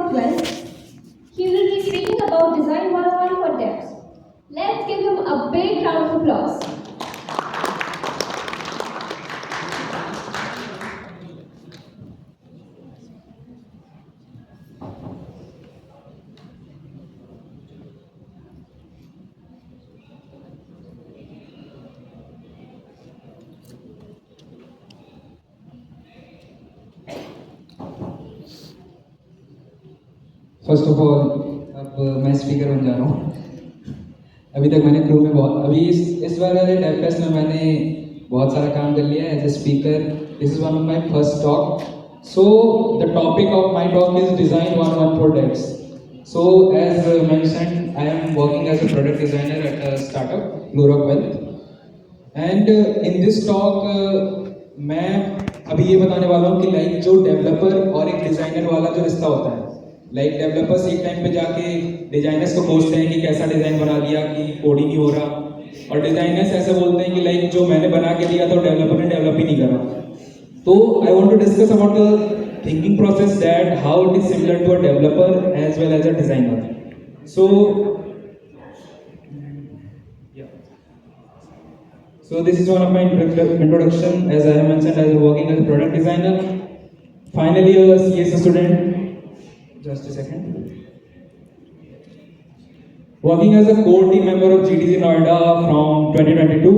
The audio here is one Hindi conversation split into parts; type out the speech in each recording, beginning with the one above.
from 12th. He will be speaking about Design 101 for Devs. Let's give him a big round of applause. First of all अब मैं स्पीकर बन जा रहा हूँ। अभी तक मैंने क्रू में अभी इस बार वाले डेव फेस्ट में मैंने बहुत सारा काम कर लिया है as a speaker. This is one of my first talk. So the topic of my talk is design 101 for devs. So as mentioned I am working as a product designer at a startup Glorock Wealth. And in this talk मैं अभी ये बताने वाला हूँ कि लाइक जो डेवलपर और एक डिजाइनर वाला जो रिश्ता होता है, लाइक डेवलपर्स एक टाइम पे जाके डिजाइनर्स को पूछते हैं कि कैसा डिजाइन बना दिया, कि कोडिंग ही हो रहा, और डिजाइनर्स ऐसे बोलते हैं कि लाइक जो मैंने बना के दिया था डेवलपर ने डेवलप ही नहीं करा। तो I want to discuss about the thinking process that how it is similar to a developer as well as a designer. So this is one of my introduction. As I have mentioned, as working as a product designer, finally a CSS student. Just a second. Working as a core team member of GTC Noida from 2022.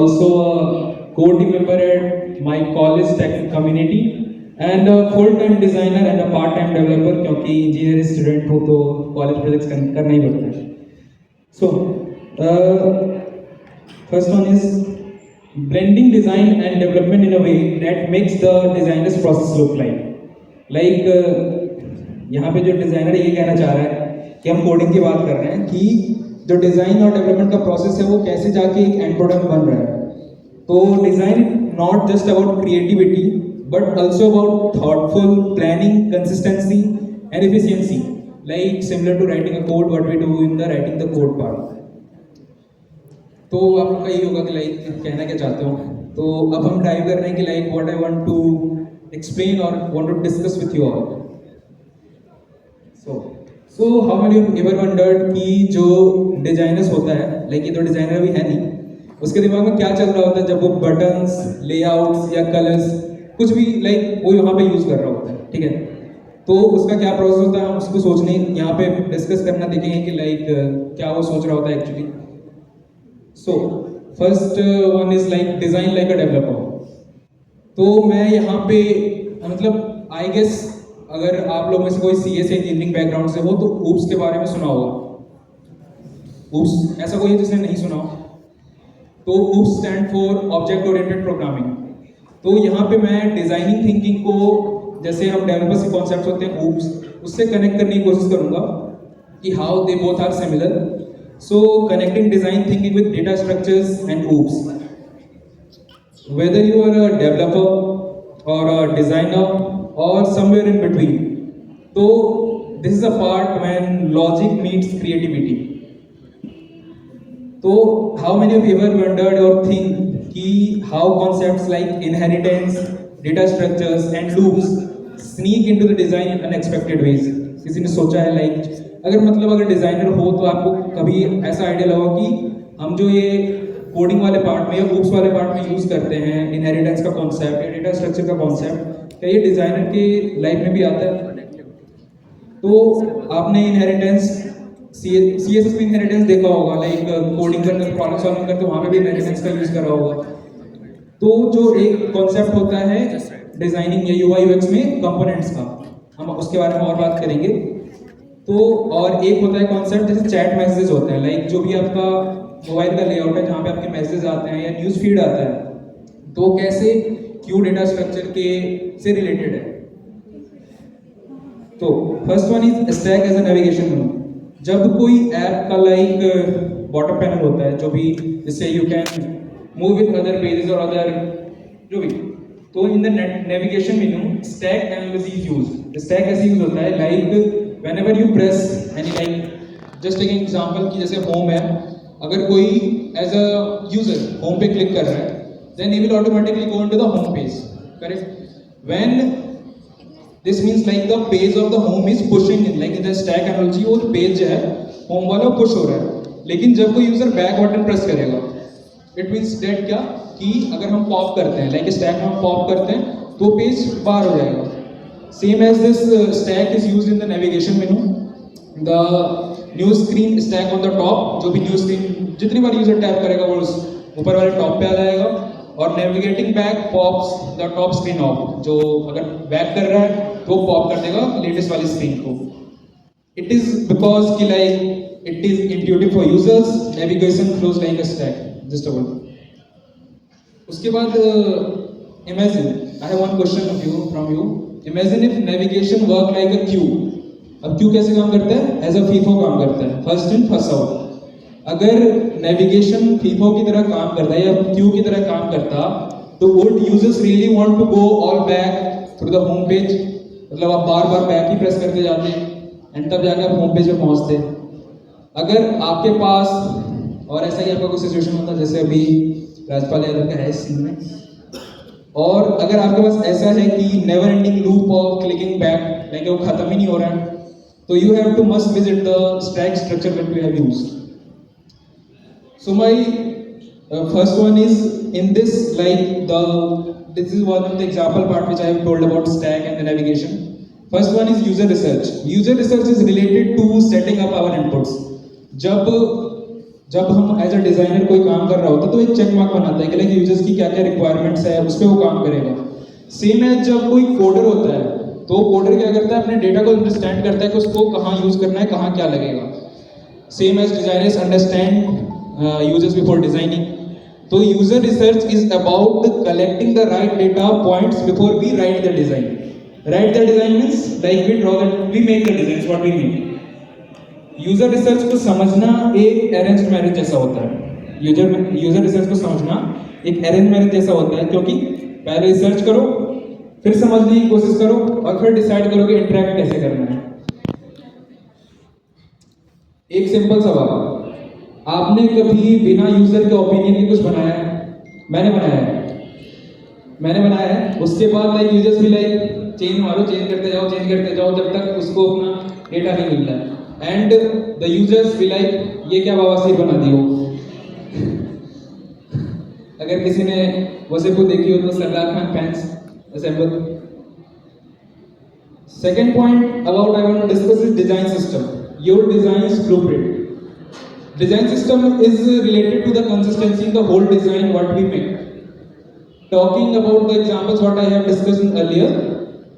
Also a core team member at my college tech community. And a full-time designer and a part-time developer क्योंकि engineering student हो तो college projects करना ही पड़ता है. So, first one is blending design and development in a way that makes the designer's process look like यहाँ पे जो डिजाइनर ये कहना चाह रहा है कि हम कोडिंग की बात कर रहे हैं कि जो डिजाइन और डेवलपमेंट का प्रोसेस है वो कैसे जाके एक एंड प्रोडक्ट बन रहा है। तो design not just about creativity but also about thoughtful planning, consistency and efficiency, like similar to writing a code what we do in the writing the code part. तो आपका यही होगा कि लाइक कहना क्या चाहते हो। तो अब हम डाइव कर रहे हैं कि like what I want to explain और want to discuss with you all. So how many of you ever wondered कि जो डिजाइनर्स होता है, लाइक ये तो डिजाइनर भी है नहीं, उसके दिमाग में क्या चल रहा होता है जब वो बटन्स, लेआउट्स या कलर्स कुछ भी लाइक वो यहाँ पे यूज कर रहा होता है, ठीक है। तो उसका क्या प्रोसेस होता है हम उसको सोचने यहाँ पे डिस्कस करना देखेंगे कि लाइक क्या वो सोच रहा होता है actually. So first one is like design like a developer. तो मैं यहाँ पे मतलब आई गेस अगर आप लोग में से कोई सीएस इंजीनियरिंग बैकग्राउंड से हो तो ऊप्स के बारे में सुना होगा। ऊप्स ऐसा कोई है जिसने नहीं सुना हो? तो oops stand for object oriented programming. तो यहाँ पे मैं डिजाइनिंग थिंकिंग को, जैसे हम डेवलपर्स के कॉन्सेप्ट्स होते हैं ऊप्स, उससे कनेक्ट करने की कोशिश करूंगा कि how they both are similar. So connecting design thinking with data structures and OOPs. Whether you are a developer or a designer or somewhere in between, so this is a part when logic meets creativity. So how many of you ever wondered or think कि how concepts like inheritance, data structures and loops sneak into the design in unexpected ways? किसी ने सोचा है लाइक अगर डिजाइनर हो तो आपको कभी ऐसा आइडिया लगा कि हम जो ये कोडिंग वाले पार्ट में या लूप्स वाले पार्ट में यूज करते हैं इनहेरिटेंस का कॉन्सेप्ट या डेटा स्ट्रक्चर का कॉन्सेप्ट, क्या ये डिजाइनर के लाइफ में भी आता है? तो आपने इनहेरिटेंस सीएसएस में इनहेरिटेंस देखा होगा, लाइक कोडिंग करते प्रॉब्लम सॉल्विंग करते वहां पे भी इनहेरिटेंस का यूज करा होगा। तो जो एक कॉन्सेप्ट होता है डिजाइनिंग या यूआई यूएक्स में कंपोनेंट्स का, हम उसके बारे में और बात करेंगे। तो और एक होता है कॉन्सेप्ट जैसे चैट मैसेजेस होते हैं, लाइक जो भी आपका मोबाइल का लेआउट है जहाँ पे आपके मैसेज आते हैं या न्यूज फीड आता है, तो कैसे क्यू डेटा स्ट्रक्चर के से रिलेटेड है। तो first one is stack as a navigation menu. जब कोई ऐप का लाइक बॉटम पैनल होता है जो भी जिससे you can move with other pages और अदर जो भी, तो in the navigation menu stack analysis is used. Stack ऐसे यूज होता है like whenever you press any like just take an example कि जैसे होम है, अगर कोई एज अ यूजर होम पे क्लिक कर रहा है then he will automatically go into the home page, correct. When this means like the page of the home is pushing in, like in the stack analogy वो पेज जो है होम वाला पुश हो रहा है। लेकिन जब कोई यूजर बैक बटन प्रेस करेगा, इट मीन्स दैट क्या कि अगर हम पॉप करते हैं, लाइक स्टैक में हम पॉप करते हैं तो पेज बाहर हो जाएगा। Same as this stack is used in the navigation menu, the new screen stack on the top, जो भी न्यू स्क्रीन जितनी बार यूजर टैप करेगा वो उस ऊपर वाले टॉप पे आ जाएगा। और navigating back pops the top screen of, जो अगर बैक कर रहा है तो पॉप कर देगा लेटेस्ट वाली स्क्रीन को। इट इज बिकॉज कि like it is intuitive for users, navigation flows like a stack, just a word. उसके बाद imagine, I have one question of you from you, imagine if navigation work like a Q. अब क्यू कैसे काम करता है? एज अ फीफो काम करता है, फर्स्ट इन फर्स्ट आउट। अगर नेविगेशन फीफो की तरह काम करता है या क्यू की तरह काम करता, तो would users really want to go all back through the home page? मतलब आप बार बार बैक ही प्रेस करते जाते एंड तब जाकर आप होम पेज पे पहुंचते। अगर आपके पास, और ऐसा ही आपका कोई सिचुएशन होता जैसे अभी राजपाल यादव का है इस सीन में, और अगर आपके पास ऐसा है कि never ending loop of clicking back, like वो खत्म ही नहीं हो रहा है, तो you have to must visit the stack structure that we have used. So my first one is in this, like this is one of the example part which I have told about stack and the navigation. First one is user research. User research is related to setting up our inputs. जब हम एज अ डिजाइनर कोई काम कर रहा होता है तो एक चेक मार्क बनाता है कि लाइक यूजर्स की क्या क्या रिक्वायरमेंट्स है, उस पर वो काम करेगा। सेम है जब कोई कोडर होता है तो कोडर क्या करता है, अपने डेटा को अंडरस्टैंड करता है कि उसको कहाँ यूज करना है, कहाँ क्या लगेगा। Same as designers understand users before designing. So user research is about collecting the right data points before we write the design. Write the design means like we draw that, we make the designs, what we make. User research को समझना एक arranged marriage जैसा होता है। User research को समझना एक arranged marriage जैसा होता है, क्योंकि पहले रिसर्च करो, फिर समझने की कोशिश करो और फिर डिसाइड करो कि इंटरेक्ट कैसे करना है। एक सिंपल सवाल, आपने कभी बिना यूजर के ओपिनियन के कुछ बनाया है? मैंने बनाया है। उसके बाद लाइक यूजर्स भी लाइक चेंज मारो, चेंज करते जाओ जब तक उसको अपना डेटा नहीं मिल रहा है। एंड द यूजर्स भी लाइक ये क्या बवासीर बना दी हो। अगर किसी ने वैसे को देखी हो तो Sardar Khan fans assemble. Second point about I want to discuss is design system, your design blueprint. Design system is related to the consistency in the whole design what we make. Talking about the examples what I have discussed earlier,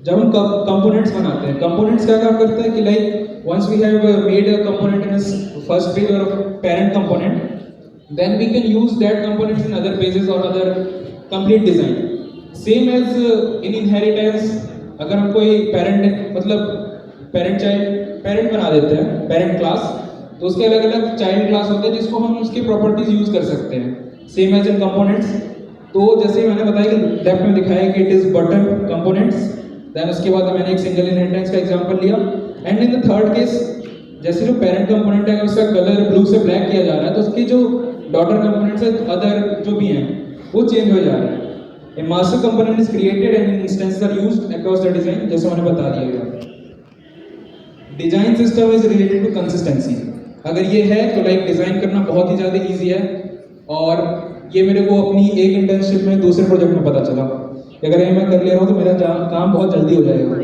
जब हम components बनाते हैं, components क्या काम करता है कि like once we have made a component in a first page or a parent component, then we can use that components in other pages or other complete design. Same as in inheritance, अगर हम कोई parent मतलब parent बना देते हैं, parent class, तो उसके अलग अलग चाइल्ड क्लास होते हैं जिसको हम उसके प्रॉपर्टीज यूज कर सकते हैं। सेम एज इन कंपोनेंट्स, तो जैसे मैंने बताया कि लेफ्ट में दिखाया कि it is button components, then उसके बाद मैंने एक सिंगल इनहेरिटेंस का एग्जांपल लिया। And in the third case, जैसे जो पेरेंट कंपोनेंट है उसका कलर ब्लू से ब्लैक किया जा रहा है, तो उसकी जो डॉटर कंपोनेंट्स है अदर जो भी हैं वो चेंज हो जा रहा है। A master component is created and instances are used across the design, जैसे मैंने बता दिया गया। Design system is related to consistency. अगर ये है तो लाइक डिजाइन करना बहुत ही ज़्यादा इजी है, और ये मेरे को अपनी एक इंटर्नशिप में दूसरे प्रोजेक्ट में पता चला कि अगर ये मैं कर ले रहा हूँ तो मेरा काम बहुत जल्दी हो जाएगा।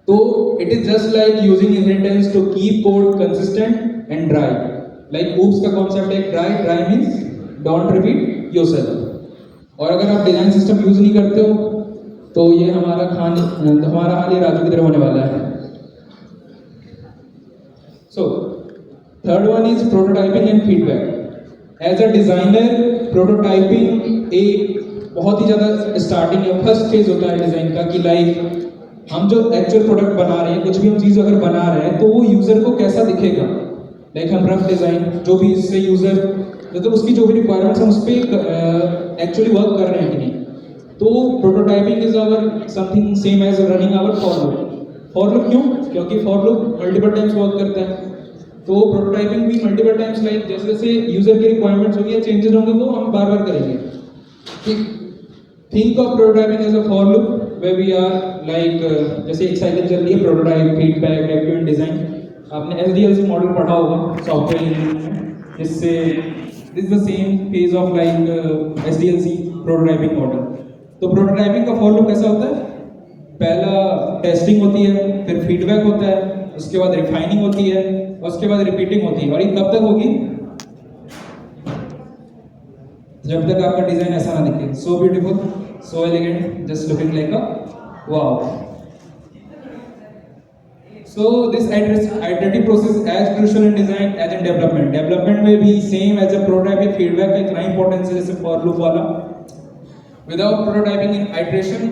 तो it is just like using inheritance to keep code consistent and dry. Like OOPs का कॉन्सेप्ट है dry means don't repeat yourself. और अगर आप डिजाइन सिस्टम यूज नहीं करते हो तो ये हमारा हाल ही राजू की तरह होने वाला है। So third one is prototyping and feedback. As a designer prototyping एक बहुत ही ज़्यादा स्टार्टिंग है, फर्स्ट फेज होता है डिजाइन का कि लाइक हम जो एक्चुअल प्रोडक्ट बना रहे हैं, कुछ भी हम चीज़ अगर बना रहे हैं तो वो यूज़र को कैसा दिखेगा। लाइक हम रफ डिज़ाइन जो भी इससे यूज़र मतलब उसकी जो भी रिक्वायरमेंट्स हम उस पर एक्चुअली वर्क कर रहे हैं कि नहीं। तो prototyping is our something same as running our for loop. For loop क्यों? क्योंकि for loop multiple times work करता है, तो प्रोटोटाइपिंग भी मल्टीपल टाइम्स लाइक जैसे जैसे यूजर की रिक्वायरमेंट्स होगी या चेंजेस होंगे वो हम बार बार करेंगे। Think of prototyping as a for loop where we are like जैसे एक साइकिल चल रही है prototype, feedback, review and design. आपने SDLC मॉडल पढ़ा होगा सॉफ्टवेयर इंजीनियरिंग में, जिससे this is the same phase of like SDLC prototyping model. तो प्रोटोटाइपिंग का फॉर लूप कैसा होता है? पहला टेस्टिंग होती है, फिर फीडबैक होता है, उसके बाद रिफाइनिंग होती है, और उसके बाद रिपीटिंग होती है। और ये कब तक होगी? जब तक आपका डिजाइन ऐसा ना दिखे। So beautiful, so elegant, just looking like a wow. So this iterative process is as crucial in design as in development. Development में भी same as a prototyping, feedback का इतना importance है जैसे for loop वाला। Without prototyping in iteration,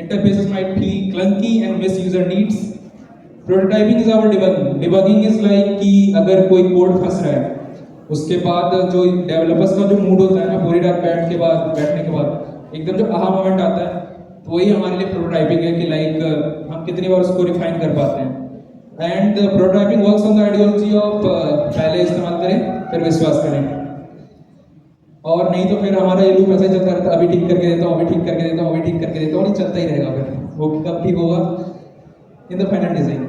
interfaces might feel clunky and miss user needs. Prototyping is our debugging. Debugging is like कि अगर कोई कोड फंस रहा है, उसके बाद जो डेवलपर्स का जो मूड होता है ना, पूरी रात बैठने के बाद एकदम जो आहा मोमेंट आता है, तो वही हमारे लिए प्रोटोटाइपिंग है कि लाइक हम कितनी बार उसको रिफाइन कर पाते हैं। And prototyping works on the ideology of पहले इस्तेमाल करें फिर विश्वास करें, और नहीं तो फिर हमारा ये लूप ऐसे चलता रहता है, अभी ठीक करके देता हूँ, अभी ठीक करके देता हूँ, अभी ठीक करके देता हूँ, और ये चलता ही रहेगा। फिर वो कब ठीक होगा? In the final design.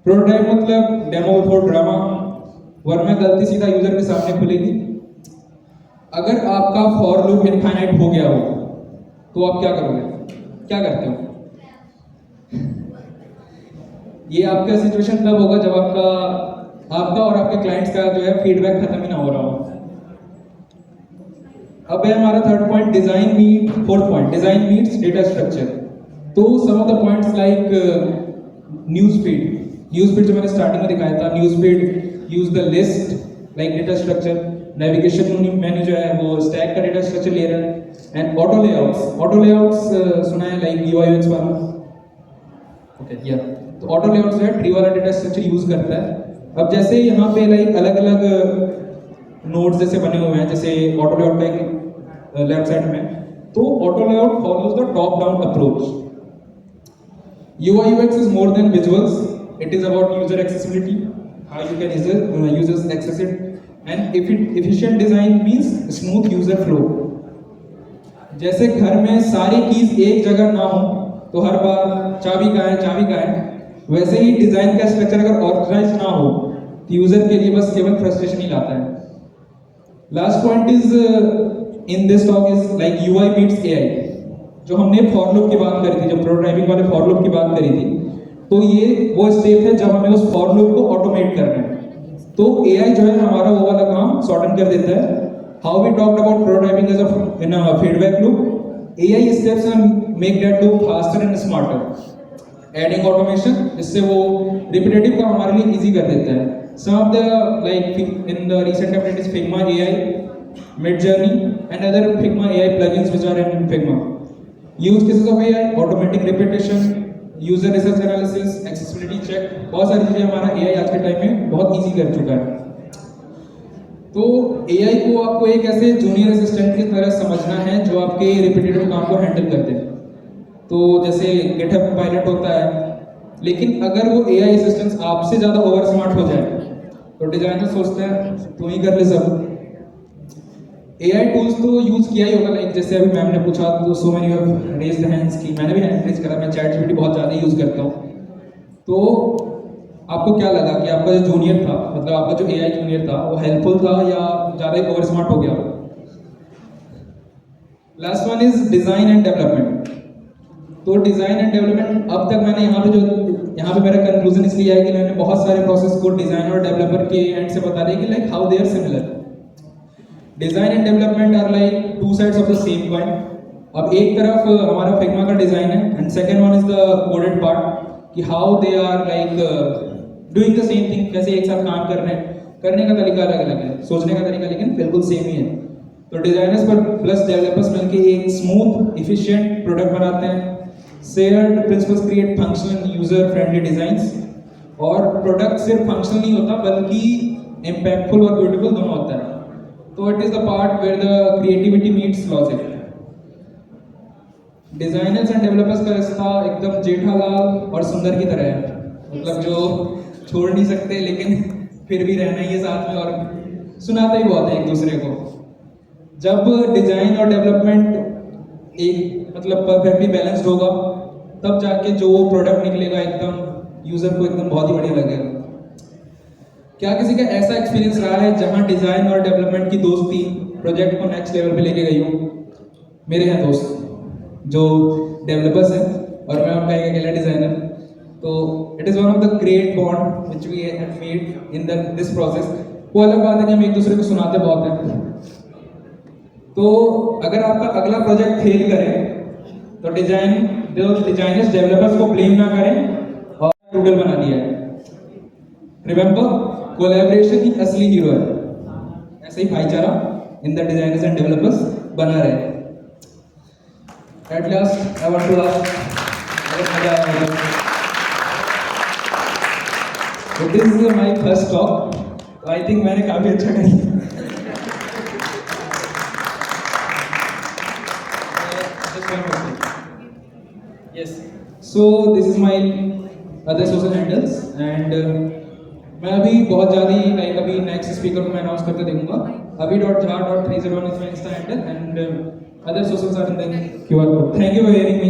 Prototype मतलब डेमो बिफोर ड्रामा, वरना गलती सीधा यूजर के सामने खुलेगी। अगर आपका फॉर लूप इनफाइनाइट हो गया हो तो आप क्या करोगे? क्या करते हो? ये आपका सिचुएशन तब होगा जब आपका और आपके क्लाइंट्स का जो है फीडबैक खत्म ही ना हो रहा हो। अब है हमारा third point, design meet fourth point, design meets data structure. तो some of the points like news feed जो मैंने स्टार्टिंग में दिखाया था, news feed use the list like data structure. Navigation menu जो है वो स्टैक का डेटा स्ट्रक्चर ले रहा है। एंड ऑटो लेआउट्स सुना है लाइक UI UX वाला? ओके या तो ऑटो लेआउट्स जो है ट्री वाला डेटा स्ट्रक्चर यूज करता है। अब जैसे यहाँ पे लाइक अलग अलग नोड्स जैसे बने हुए हैं, जैसे ऑटो लेआउट का लेफ्ट साइड में, तो auto layout follows the top down approach. UI UX is more than visuals, it is about user accessibility, how you can users access it, and efficient design means smooth user flow। जैसे घर में सारी कीज एक जगह ना हो तो हर बार चाबी कहाँ है, वैसे ही डिजाइन का स्ट्रक्चर अगर ऑर्गेनाइज ना हो तो यूजर के लिए बस केवल फ्रस्ट्रेशन ही लाता है। Last point is in this talk is like UI meets AI। जो हमने फॉर लूप की बात करी थी, जब प्रोटोटाइपिंग वाले फॉर लूप की बात करी थी, तो ये वो स्टेप है जब हमें उस फॉर लूप को ऑटोमेट करना है। तो AI जो है हमारा वो वाला काम सॉर्ट आउट कर देता है। How we talked about prototyping as in a feedback loop, AI steps and make that loop faster and smarter, adding automation, जिससे वो repetitive काम हमारे लिए easy कर देता है। Some of the like in the recent update is Figma AI, Midjourney and other Figma AI plugins which are in Figma. Use cases of AI, automating repetition, user research analysis, accessibility check, बहुत सारी चीजें हमारा AI आज के टाइम में बहुत easy कर चुका है। तो AI को आपको एक ऐसे जूनियर असिस्टेंट की तरह समझना है जो आपके रिपीटेटिव काम को हैंडल कर दे। तो जैसे GitHub पायलट होता है, लेकिन अगर वो AI असिस्टेंट आपसे ज़्यादा ओवर स्मार्ट हो जाए तो डिजाइनर सोचते हैं तू ही कर ले सब। AI टूल्स तो यूज़ किया ही होगा, लाइक जैसे अभी मैम ने पूछा तो so many have raised hands की, मैंने भी हैंड रेज करा। मैं ChatGPT बहुत ज़्यादा यूज़ करता हूँ। तो आपको क्या लगा कि आपका जो जूनियर था, मतलब आपका जो AI जूनियर था, वो हेल्पफुल था या ज़्यादा ही ओवर स्मार्ट हो गया? Last one is design and development. तो डिजाइन एंड डेवलपमेंट, अब तक मैंने यहाँ पे मेरा कंक्लूजन इसलिए है कि मैंने बहुत सारे प्रोसेस को डिजाइनर और डेवलपर के एंड से बता दिया कि like how they are similar. Design and development are like two sides of the same coin. अब एक तरफ हमारा फिग्मा का डिजाइन है and second one is the coded part, कि how they are like doing the same thing, कैसे एक साथ काम करने का तरीका अलग अलग है, सोचने का तरीका लेकिन बिल्कुल सेम ही है। तो डिजाइनर्स पर प्लस डेवलपर्स मिलकर एक स्मूथ इफिशिएंट प्रोडक्ट बनाते हैं। Shared principles create functional user friendly designs. और प्रोडक्ट सिर्फ फंक्शनल नहीं होता बल्कि इम्पैक्टफुल और ब्यूटीफुल दोनों होता है। तो it is the part where the creativity meets logic. Designers and developers का रिश्ता एकदम जेठालाल और सुंदर की तरह है, मतलब जो छोड़ नहीं सकते लेकिन फिर भी रहना ही है साथ में, और सुनाते ही बहुत है एक दूसरे को। जब डिजाइन और डेवलपमेंट एक मतलब परफेक्टली बैलेंस्ड होगा, तब जाके जो प्रोडक्ट निकलेगा एकदम यूजर को एकदम बहुत ही बढ़िया लगेगा। क्या किसी का ऐसा एक्सपीरियंस रहा है जहां डिजाइन और डेवलपमेंट की दोस्ती प्रोजेक्ट को नेक्स्ट लेवल पे लेके गई हो? मेरे हैं दोस्त जो डेवलपर्स हैं और मैं उनका एक अकेला डिजाइनर। तो it is one of the great bond which we have made in this process. वो अलग बात है कि हम एक दूसरे को सुनाते बहुत हैं। तो अगर आपका अगला प्रोजेक्ट फेल करे तो डिजाइनर्स डेवलपर्स को ब्लेम ना करें और टूडल बना दिया है। रिमेंबर, कोलैबोरेशन ही असली हीरो है। ऐसे ही भाईचारा in the designers and developers बना रहे। At last I want to ask, अगर मजा आया तो this is my first talk. I think मैंने काफी अच्छा किया। Yes. So this is my other social handles and मैं अभी बहुत ज़्यादा ही लाइक अभी नेक्स्ट स्पीकर को मैं अनाउंस करके देखूंगा। अभी.jha.301 is my Insta handle and other socials are in the QR code. Thank you for hearing me.